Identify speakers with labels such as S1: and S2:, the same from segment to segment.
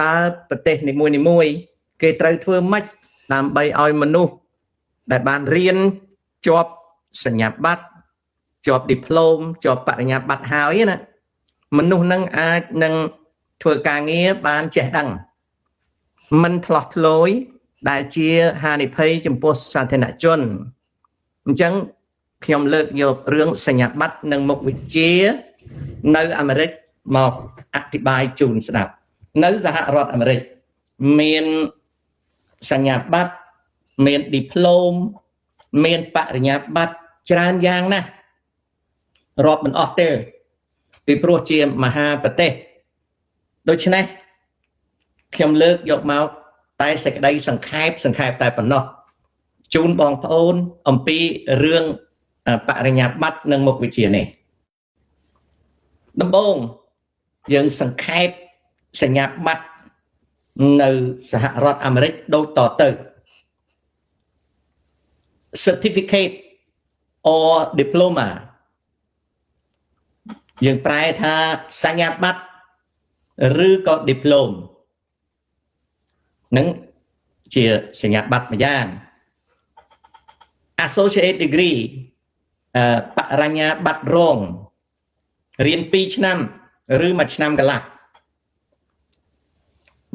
S1: តើប្រទេសនីមួយគេត្រូវធ្វើម៉េចដើម្បីឲ្យមនុស្សដែលបានរៀនជាប់សញ្ញាបត្រជាប់ឌីប្លូមជាប់បរិញ្ញាបត្រហើយណាមនុស្សនឹងអាចនឹងធ្វើការងារបានចេះដឹងមិនឆ្លោះឆ្លោយដែលជាហានិភ័យចំពោះសាធារណជនអញ្ចឹងខ្ញុំលើកយករឿងសញ្ញាបត្រនិងមុខវិជ្ជានៅអាមេរិកមកអธิบายជូនស្ដាប់នៅសហរដ្ឋអាមេរិកមានសញ្ញាបត្រមានឌីប្លូមមានបរិញ្ញាបត្រច្រើនយ៉ាងណាស់រាប់មិនអស់ទេពីព្រោះជាមហាប្រទេសដូច្នេះខ្ញុំលើកយកមកតែសេចក្តីសង្ខេបតែប៉ុណ្ណោះជូនបងប្អូនអំពីរឿងបរិញ្ញាបត្រនិងមុខវិជ្ជានេះដំបូងយើងសង្ខេបសញ្ញាបត្រនៅសហរដ្ឋអាមេរិកដូចតទៅ certificate or diploma យើងប្រែថាសញ្ញាបត្រឬក៏ diploma នឹងជាសញ្ញាបត្រម្យ៉ាង associate degree បរិញ្ញាបត្ររងរៀន2ឆ្នាំឬ1ឆ្នាំកន្លះ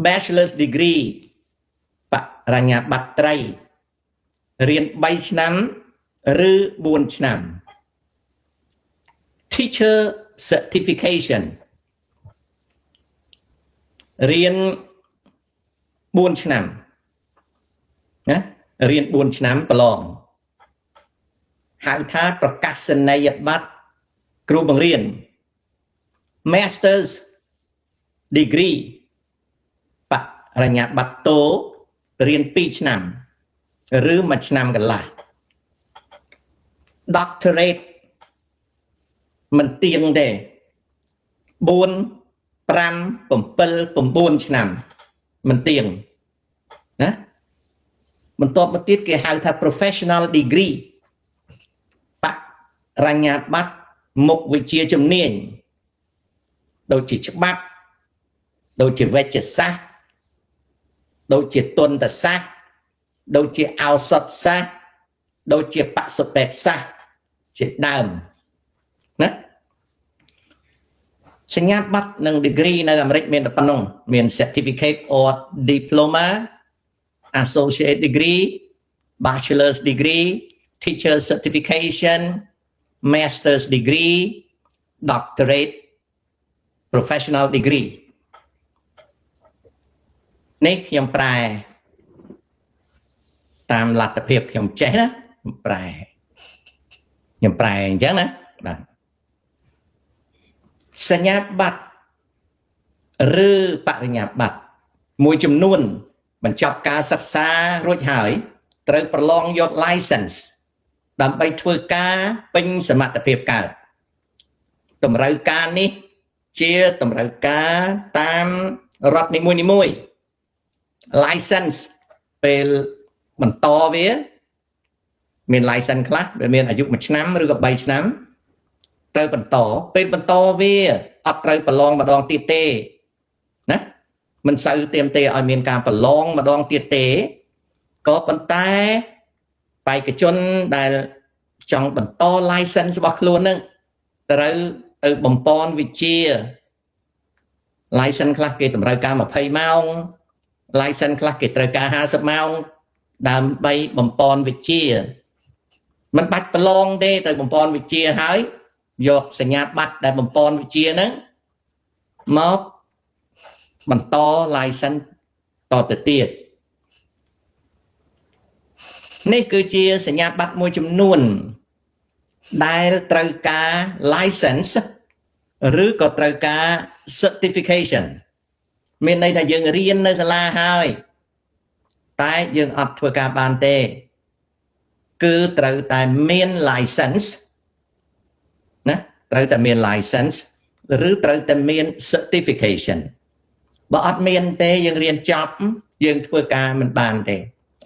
S1: bachelor's degree បរិញ្ញាបត្រត្រីរៀន3ឆ្នាំឬ4ឆ្នាំ teacher certification រៀន4ឆ្នាំណារៀន4ឆ្នាំប្រឡងហៅថាប្រកាសនីយបត្រគ្រូបង្រៀន master's degree បរិញ្ញាបត្រតូរៀន2ឆ្នាំឬ1ឆ្នាំកន្លះ doctorate មិនទៀងទេ4 5 7 9ឆ្នាំមិនទៀងណាបន្ទាប់មកទៀតគេហៅថា professional degree បរិញ្ញាបត្រមុខវិជ្ជាជំនាញដូចជាច្បាប់ដូចជាវេជ្ជសាស្ត្រដូចជាទុនតសាស្ត្រដូចជាឱសថសាស្ត្រដូចជាបសុបេក្ខសាស្ត្រជាដើមណាសញ្ញាបត្រនិង degree នៅអាមេរិកមានតែប៉ុណ្ណឹងមាន certificate or diploma associate degree bachelor's degree teacher certification master's degree doctorate professional degree នេះខ្ញុំប្រែតាមលទ្ធភាពខ្ញុំចេះណាខ្ញុំប្រែអញ្ចឹងណាបាទសញ្ញាបត្រឬបរិញ្ញាបត្រមួយចំនួនបញ្ចប់ការសិក្សារួចហើយត្រូវប្រឡងយក license ដើម្បីធ្វើការពេញសមត្ថភាពកើតតម្រូវការនេះជាតម្រូវការតាមរដ្ឋនីមួយៗ license ពេលបន្តវាមាន license ខ្លះវាមានអាយុ1ឆ្នាំឬក៏3ឆ្នាំត្រូវបន្តពេលបន្តវាអត់ត្រូវប្រឡងម្ដងទៀតទេណាមិនសូវទៀមទេឲ្យមានការប្រឡងម្ដងទៀតទេក៏ប៉ុន្តែបេក្ខជនដែលចង់បន្ត license របស់ខ្លួននឹងត្រូវទៅបំពន់វិជ្ជា license ខ្លះគេតម្រូវការ20ម៉ោង license ខ្លះគេត្រូវការ50ម៉ោងដើម្បីបំពន់វិជ្ជាមិនបាច់ប្រឡងទេទៅបំពន់វិជ្ជាហើយយកសញ្ញាបត្រដែលបំពន់វិជ្ជាហ្នឹងមកបន្ត license តទៅទៀតនេះគឺជាសញ្ញាបត្រមួយចំនួនដែលត្រូវការ license ឬក៏ត្រូវការ certification មានន័យថាយើងរៀននៅសាលាហើយតែយើងអត់ធ្វើការបានទេគឺត្រូវតែមាន license ណាត្រូវតែមាន license ឬត្រូវតែមាន certification បើអត់មានទេយើងរៀនចប់យើងធ្វើការមិនបានទេ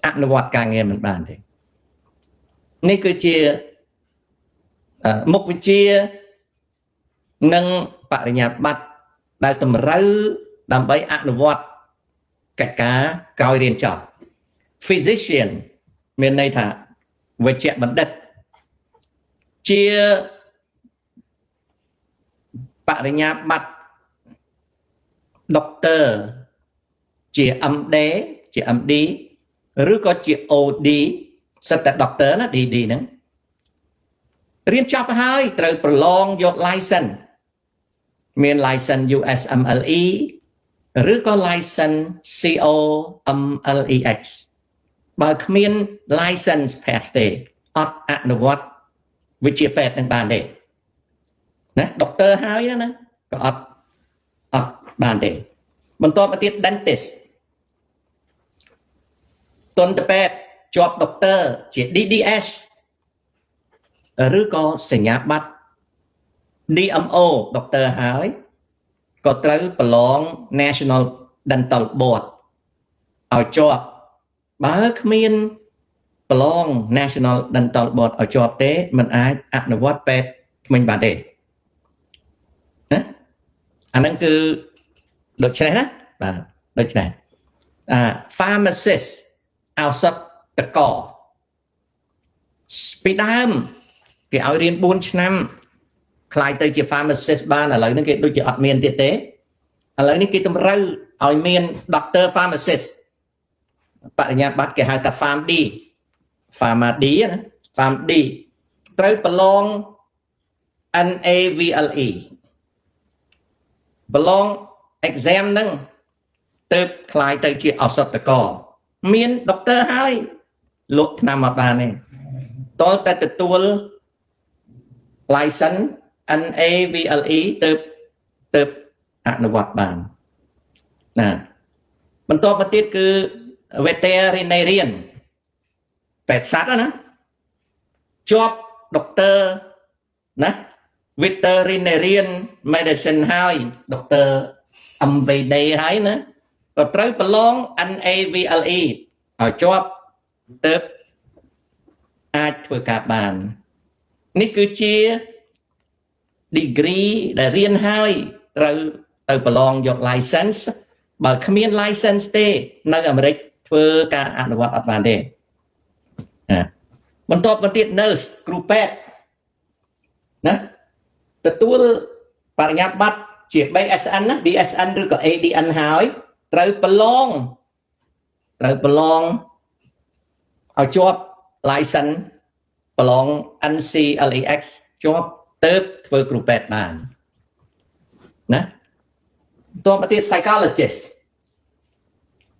S1: អនុវត្តការងារមិនបានទេនេះគឺជាមុខវិជ្ជានិងបរិញ្ញាបត្រដែលតម្រូវដើម្បីអនុវត្ត កិច្ចការក្រោយរៀនចប់ physician មានន័យថាវេជ្ជបណ្ឌិតជាបរិញ្ញាបត្រ doctor ជា MD ជា MD ឬក៏ជា OD សិតតែ doctor ណា DD ហ្នឹងរៀនចប់ហើយត្រូវប្រឡងយក license មាន license USMLE ឬក៏ license COMLEX បើគ្មាន license pass ទេអត់អនុវត្តវិជ្ជាពេទ្យនឹងបានទេណា doctor ហើយណាក៏អត់បានទេបន្ទាប់មកទៀត dentist ទន្តពេទ្យជាប់ doctor ជា DDS ឬក៏សញ្ញាបត្រ DMO doctor ហើយក៏ត្រូវប្រឡង National Dental Board ឲ្យជាប់បើគ្មានប្រឡង National Dental Board ឲ្យជាប់ទេมันអាចអនុវត្តពេទ្យថ្មីបានទេណាអាហ្នឹងគឺដូច្នេះណាបាទដូច្នេះ pharmacist ឱសថតកពីដើមគេឲ្យរៀន4ឆ្នាំខ្លាយទៅជា pharmacist បានឥឡូវនេះគេដូចជាអត់មានទៀតទេឥឡូវនេះគេតម្រូវឲ្យមាន doctor pharmacist បរិញ្ញាបត្រគេហៅថា PharmD ណា PharmD ត្រូវប្រឡង NAVLE ប្រឡង exam ហ្នឹងទៅខ្លាយទៅជាឱសថតកមាន doctor ហើយលក់ថ្នាំអត់បានទេតើតែទទួល license NAVLE ទៅអនុវត្តបានណាបន្ទាប់មកទៀតគឺ veterinarian ពេទ្យសត្វណាជាប់ doctor ណា veterinarian medicine ហើយ doctor MVD ហើយណាក៏ត្រូវប្រឡង NAVLE ឲ្យជាប់ទៅអាចធ្វើការបាននេះគឺជា degree ដែលរៀនហើយត្រូវទៅប្រឡងយក license បើគ្មាន license ទេនៅអាមេរិកធ្វើការអនុវត្តអត់បានទេបន្ទាប់មកទៀត nurse គ្រូពេទ្យណាទទួលបរិញ្ញាបត្រជា BSN ណា BSN ឬក៏ ADN ហើយត្រូវប្រឡងឲ្យជាប់ license ប្រឡង NCLEX ជាប់ទៅធ្វើគ្រូពេទ្យបានណាតមកទៀត psychologist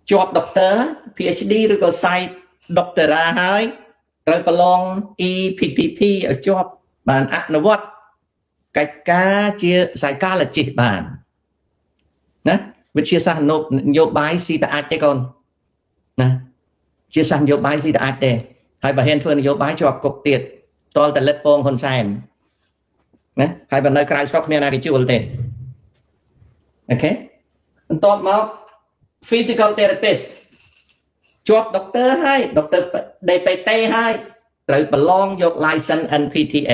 S1: ជាប់ doctor PhD ឬក៏ Psych doctora ហើយត្រូវប្រឡង EPPP ឲ្យជាប់បានអនុវត្តកិច្ចការជា psychologist បានណាវិទ្យាសាស្ត្រនយោបាយស៊ីតអាចទេកូនណាជាសាស្ត្រនយោបាយស៊ីតអាចទេហើយបើហ៊ានធ្វើនយោបាយជាប់គុកទៀតតលតែលិតពងហ៊ុនសែនណាហើយបើនៅក្រៅស្រុកគ្មានណាគេជួលទេអូខេបន្ទាប់មក physical therapist ជាប់ doctor ហើយ doctor DPT ហើយត្រូវប្រឡងយក license NPTA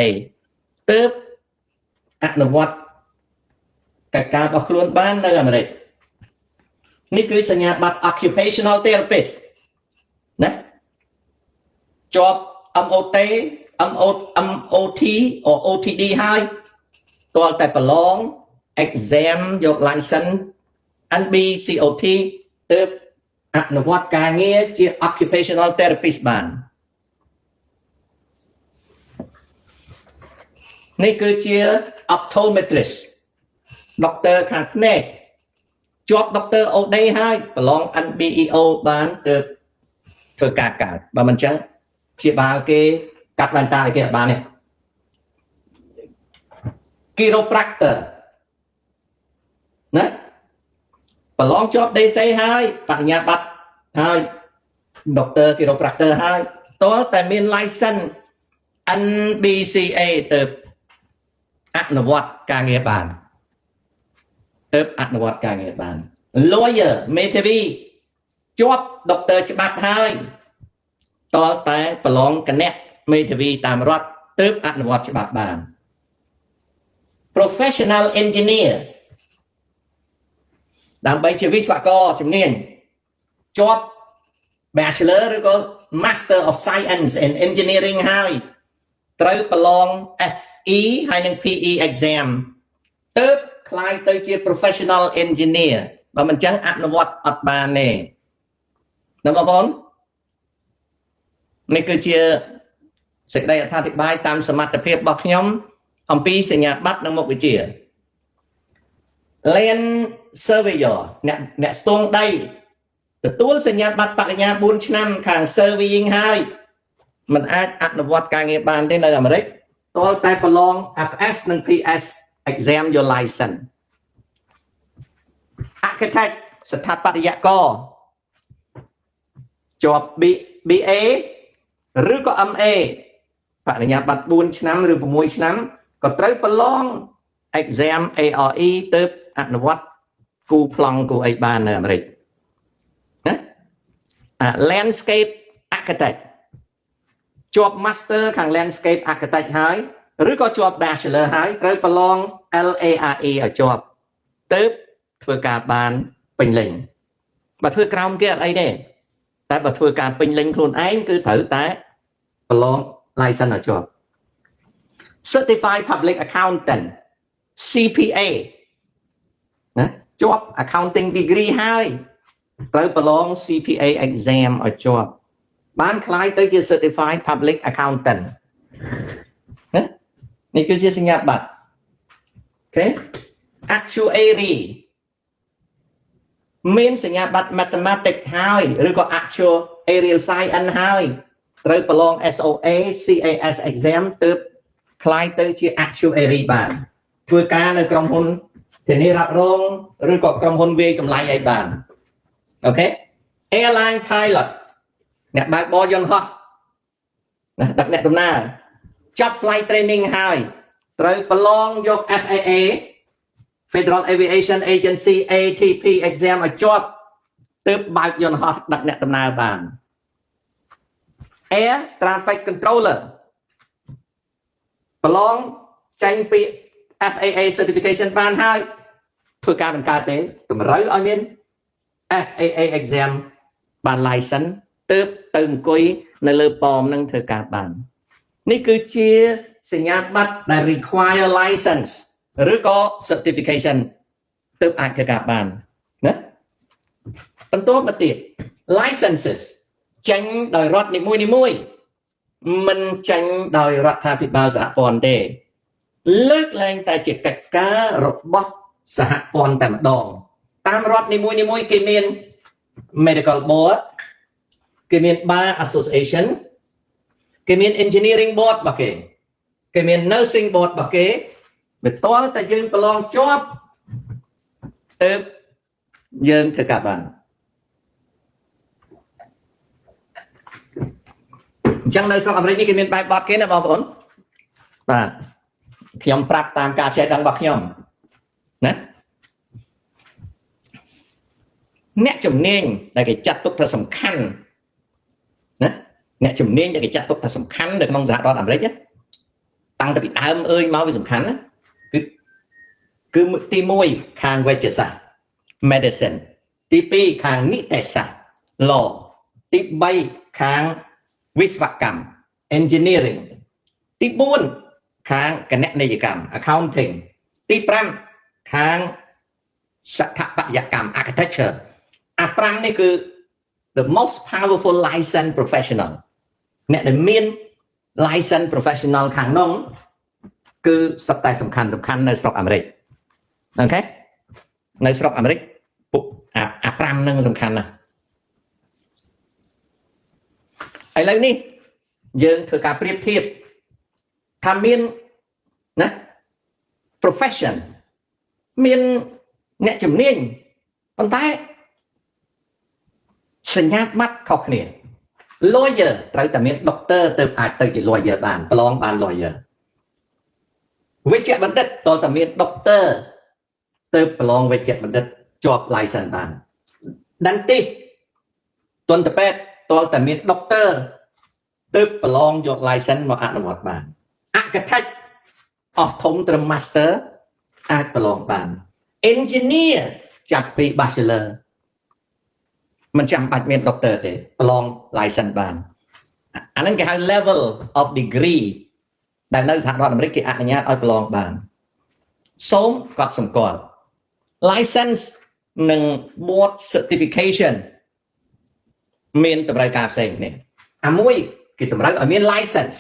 S1: ទើបអនុវត្តកិច្ចការរបស់ខ្លួនបាននៅអាមេរិកនេះគឺសញ្ញាបត្រ occupational therapist ណាជាប់ MOT OTD ហើយទាល់តែប្រឡង exam យក license NBCOT ទើបអនុវត្តការងារជា occupational therapist បាននេះគឺជា optometrist doctor ខាងភ្នែកជាប់ doctor OD ហើយប្រឡង NBEO បានទើបធ្វើការកើតបើមិនចឹងព្យាបាលគេកាត់វ៉ែនតាឲ្យគេអត់បានទេ chiropractor ណាប្រឡងជាប់ DC ហើយបញ្ញាបត្រហើយ doctor chiropractor ហើយតើតែមាន license NBCA ទៅអនុវត្តការងារបានទើបអនុវត្តការងារបាន lawyer មេធាវីជាប់ doctor ច្បាប់ហើយតើតែប្រឡងគណៈមេធាវីតាមរដ្ឋទើបអនុវត្តច្បាប់បាន professional engineer ដើម្បីជាវិស្វករជំនាញ ជាប់ Bachelor ឬក៏ Master of Science in Engineering ហើយត្រូវប្រឡង FE ហើយនិង PE exam ទើបខ្លាយទៅជា Professional Engineer បើមិនចឹងអនុវត្តអត់បានទេណាបងប្អូននេះគឺជាសេចក្តីអត្ថាធិប្បាយតាមសមត្ថភាពរបស់ខ្ញុំអំពីសញ្ញាបត្រនិងមុខវិជ្ជា Land Surveyor អ្នកស្ទង់ដីទទួលសញ្ញាបត្របរិញ្ញា4ឆ្នាំខាង Surveying ហើយមិនអាចអនុវត្តការងារបានទេនៅអាមេរិកទាល់តែប្រឡង FS និង PS exam your license Architect ស្ថាបត្យករជាប់ BA ឬក៏ MA បរិញ្ញាបត្រ4ឆ្នាំឬ6ឆ្នាំក៏ត្រូវប្រឡង exam ARE ទើបអនុវត្តគូប្លង់គូអីបាននៅអាមេរិកណា Landscape Architect ជាប់ Master ខាង Landscape Architect ហើយឬក៏ជាប់ Bachelor ហើយត្រូវប្រឡង LARE ឲ្យជាប់ទើបធ្វើការបានពេញលេញបើធ្វើក្រោមគេអត់អីទេតែបើធ្វើការពេញលេញខ្លួនឯងគឺត្រូវតែប្រឡង license ឲ្យជាប់ Certified Public Accountant CPA ណាជាប់ accounting degree ហើយត្រូវប្រឡង CPA exam ឲ្យជាប់បានខ្លាយទៅជា Certified Public Accountant ណានេះគឺជាសញ្ញាបត្រអូខេ Actuary មានសញ្ញាបត្រ Mathematics ហើយឬក៏ Actuarial Science ហើយត្រូវប្រឡង SOA CAS exam ទើបខ្លាយទៅជា Actuary បានធ្វើការនៅក្រុមហ៊ុនធានារ៉ាប់រងឬក៏ក្រុមហ៊ុនវាយតម្លៃឲ្យបានអូខេ Airline Pilot អ្នកបើកបរយន្តហោះណាដឹកអ្នកដំណើរចាប់ Flight Training ហើយត្រូវប្រឡងយក FAA Federal Aviation Agency ATP exam ឲ្យជាប់ទើបបើកយន្តហោះដឹកអ្នកដំណើរបាន Air Traffic Controller ប្រឡងចេញពី FAA certification បានហើយធ្វើការមិនកើតទេតម្រូវឲ្យមាន FAA exam បាន license ទើបទៅអង្គុយនៅលើប៉មនឹងធ្វើការបាននេះគឺជាសញ្ញាបត្រដែល require license ឬក៏ certification ទើបអាចធ្វើការបានណាបន្ទាប់មកទៀត licenses ចេញដោយរដ្ឋនីមួយៗមិនចេញដោយរដ្ឋាភិបាលសហព័ន្ធទេលើកលែងតែជាកិច្ចការរបស់សហព័ន្ធតែម្ដងតាមរដ្ឋនីមួយៗគេមាន medical board គេមាន bar association គេមាន engineering board របស់គេមាន nursing board របស់គេវាតលតែយើងប្រឡងជាប់ទើបយើងធ្វើការបានអញ្ចឹងនៅស្រុកអាមេរិកនេះគេមានបែបបទគេណាបងប្អូនបាទខ្ញុំប្រាប់តាមការចេះដឹងរបស់ខ្ញុំណាអ្នកជំនាញដែលគេចាត់ទុកថាសំខាន់ណាអ្នកជំនាញដែលគេចាត់ទុកថាសំខាន់នៅក្នុងសហរដ្ឋអាមេរិកតាំងពីដើមអើយមកវាសំខាន់ណាគឺទី1ខាងវេជ្ជសាស្ត្រ medicine ទី2ខាងនីតិសាស្ត្រ law ទី3ខាងវិស្វកម្ម engineering ទី4ខាងគណនេយ្យកម្ម accounting ទី5ខាងស្ថាបត្យកម្ម architecture អា5នេះគឺ the most powerful license professional អ្នកដែលមាន license professional ខាងនោះគឺសុទ្ធតែសំខាន់នៅស្រុកអាមេរិកអូខេនៅស្រុកអាមេរិកអា5នឹងសំខាន់ណាស់ឥឡូវនេះយើងធ្វើការប្រៀបធៀបថាមានណា profession មានអ្នកជំនាញប៉ុន្តែសញ្ញាបត្រខុសគ្នា lawyer ត្រូវតែមាន doctor ទៅអាចទៅជា lawyer បានប្រឡងបាន lawyer វិជ្ជបណ្ឌិតតើតែមាន doctor ទៅប្រឡងវិជ្ជបណ្ឌិតជាប់ license បាន dentist ទន្តពេទ្យតើតែមាន doctor ទៅប្រឡងយក license មកអនុវត្តបាន architect អស់ធំត្រឹម master អាចប្រឡងបាន engineer ចាប់ពី bachelor mình chẳng bạch miền doctor thế long license ban anh ấy cái hai level of degree đại nơi sản phẩm America anh nhá ở long ban số có sủng còn license nâng board certification miền tập đại cà phê này mũi cái tập đại ở miền license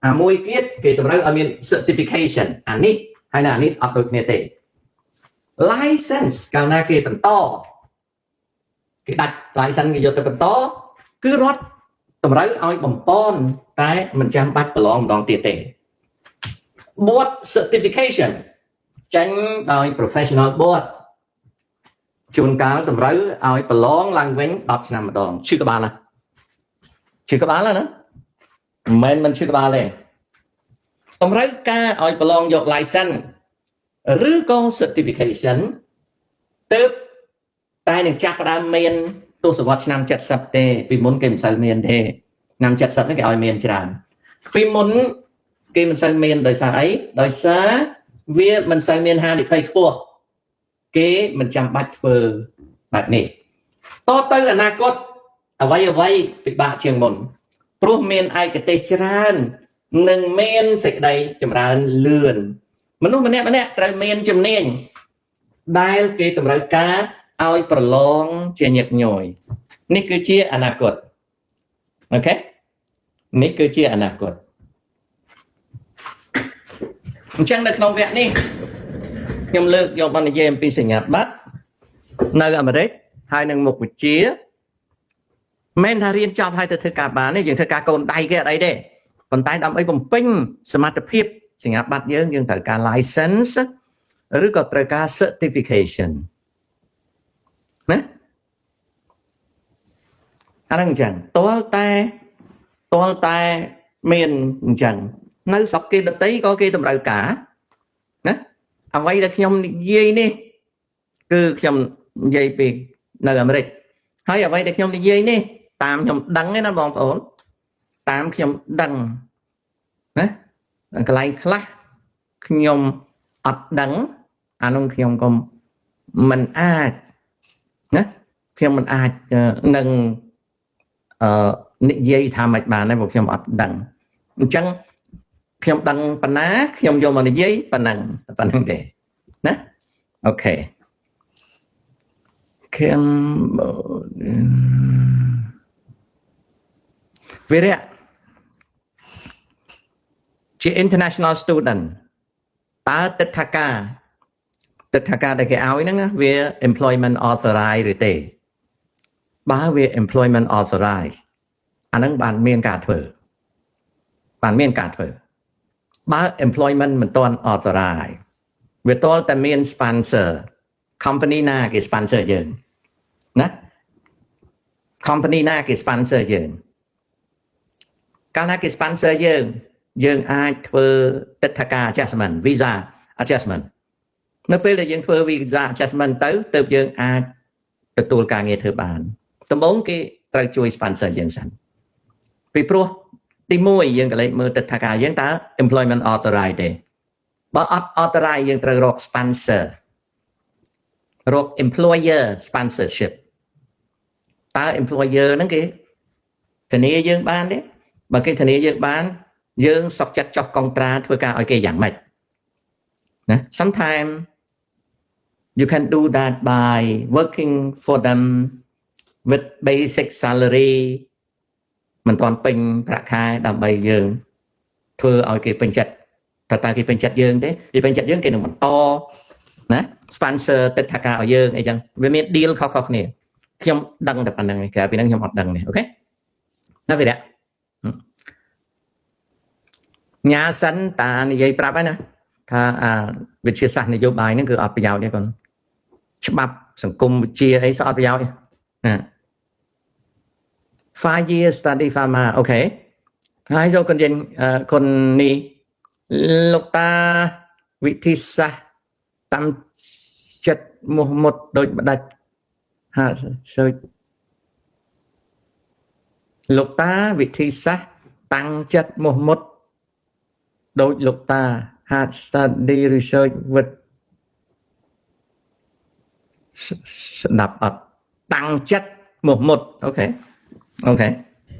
S1: mũi kiết cái tập đại ở miền certification anh ấy hay là anh ấy ở được này thế license càng na cái phần to cái đặt license cái vô tới phần to cứ rót tập đại ở bằng pon cái mình chẳng bắt belong đòn tiền tệ board certification tránh đòi professional board chuồn cáo tập đại ở belong lang vén đọc năm đòn chưa các bạn là nữa mình chưa các bạn lên tập đại ca ở belong vô license ឬក៏ certification ទៅតែនឹងចាប់ផ្ដើមមានទស្សវត្សឆ្នាំ70ទេពីមុនគេមិនសូវមានទេឆ្នាំ70នេះគេឲ្យមានច្រើនពីមុនគេមិនសូវមានដោយសារអីដោយសារវាមិនសូវមានហានិភ័យខ្ពស់គេមិនចាំបាច់ធ្វើបែបនេះតទៅអនាគតអ្វីពិបាកជាងមុនព្រោះមានឯកទេសច្រើននិងមានសេចក្តីចម្រើនលឿនមនុស្សម្នាក់ត្រូវមានជំនាញដែលគេតម្រូវការឲ្យប្រឡងជាញឹកញយនេះគឺជាអនាគតអូខេនេះគឺជាអនាគតអញ្ចឹងនៅក្នុងវគ្គនេះខ្ញុំលើកយកមកនិយាយអំពីសញ្ញាបត្រនៅអាមេរិកហើយនឹងមុខវិជ្ជាមិនថារៀនចប់ហើយទៅធ្វើការបានទេយើងធ្វើការកូនដៃគេអត់អីទេប៉ុន្តែដើម្បីបំពេញសមត្ថភាពសញ្ញាបត្រយើងត្រូវការ license ឬក៏ត្រូវការ certification ណាអាហ្នឹងអញ្ចឹងតលតែមានអញ្ចឹងនៅស្រុកគេដទៃក៏គេតម្រូវការណាអ្វីដែលខ្ញុំនិយាយនេះគឺខ្ញុំនិយាយពីនៅអាមេរិកហើយអ្វីដែលខ្ញុំនិយាយនេះតាមខ្ញុំដឹងទេណាបងប្អូនតាមខ្ញុំដឹងណាកន្លែងខ្លះខ្ញុំអត់ដឹងអានោះខ្ញុំក៏មិនអាចណាខ្ញុំមិនអាចនឹងនិយាយថាមិនបានទេព្រោះខ្ញុំអត់ដឹងអញ្ចឹងខ្ញុំដឹងប៉ុណ្ណាខ្ញុំយកមកនិយាយប៉ុណ្ណឹងទេណាអូខេខ្ញុំវិរៈជា international student តើទិដ្ឋាការដែលគេឲ្យហ្នឹងវា employment authorized ឬទេបើវា employment authorized អាហ្នឹងបានមានការធ្វើបើ employment មិនទាន់ authorized វាទាល់តែមាន sponsor company ណាគេ sponsor យើងណា company ណាគេ sponsor យើងកាលណាគេ sponsor យើងអាចធ្វើទិដ្ឋាការ adjustment visa adjustment នៅពេលដែលយើងធ្វើ visa adjustment ទៅទើបយើងអាចទទួលការងារធ្វើបានដំបូងគេត្រូវជួយ sponsor យើងសិនពីព្រោះទី1យើងក៏លេខមើលទិដ្ឋាការយើងតើ employment authorized ទេបើអត់ authorized យើងត្រូវរក sponsor រក employer sponsorship តើ employer ហ្នឹងគេធានាយើងបានទេបើគេធានាយើងបានយើងសុខចិត្តចុះកុងត្រាធ្វើការឲ្យគេយ៉ាងម៉េចណា sometimes you can do that by working for them with basic salary មិនទាន់ពេញប្រាក់ខែដើម្បីយើងធ្វើឲ្យគេពេញចិត្តតើគេពេញចិត្តយើងទេគេពេញចិត្តយើងគេនឹងបន្តណា sponsor ទិដ្ឋាការឲ្យយើងអីចឹងវាមាន deal ខុសៗគ្នាខ្ញុំដឹងតែប៉ុណ្្នឹងឯងក្រៅពីហ្នឹងខ្ញុំអត់ដឹងទេអូខេណាវិរៈញ៉ាសិនតានិយាយប្រាប់ហើយណាថាវិទ្យាសាស្ត្រនយោបាយហ្នឹងគឺអត់ប្រយោជន៍ទេកូនច្បាប់សង្គមវិទ្យាអីសោះអត់ប្រយោជន៍ទេណា 5 year study pharma អូខេហើយចូលគាត់និយាយគុណនេះលោកតាវិធីសាស្ត្រតាមចិត្តមោះមុតដូចម្ដេចហាសើចលោកតាវិធីសាស្ត្រតាំងចិត្តមោះមុតដូចលោកតា hard study research with ស្ដាប់អត់តាំងចិត្ត một ok ok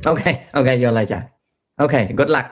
S1: ok ok vô lại chả ok good luck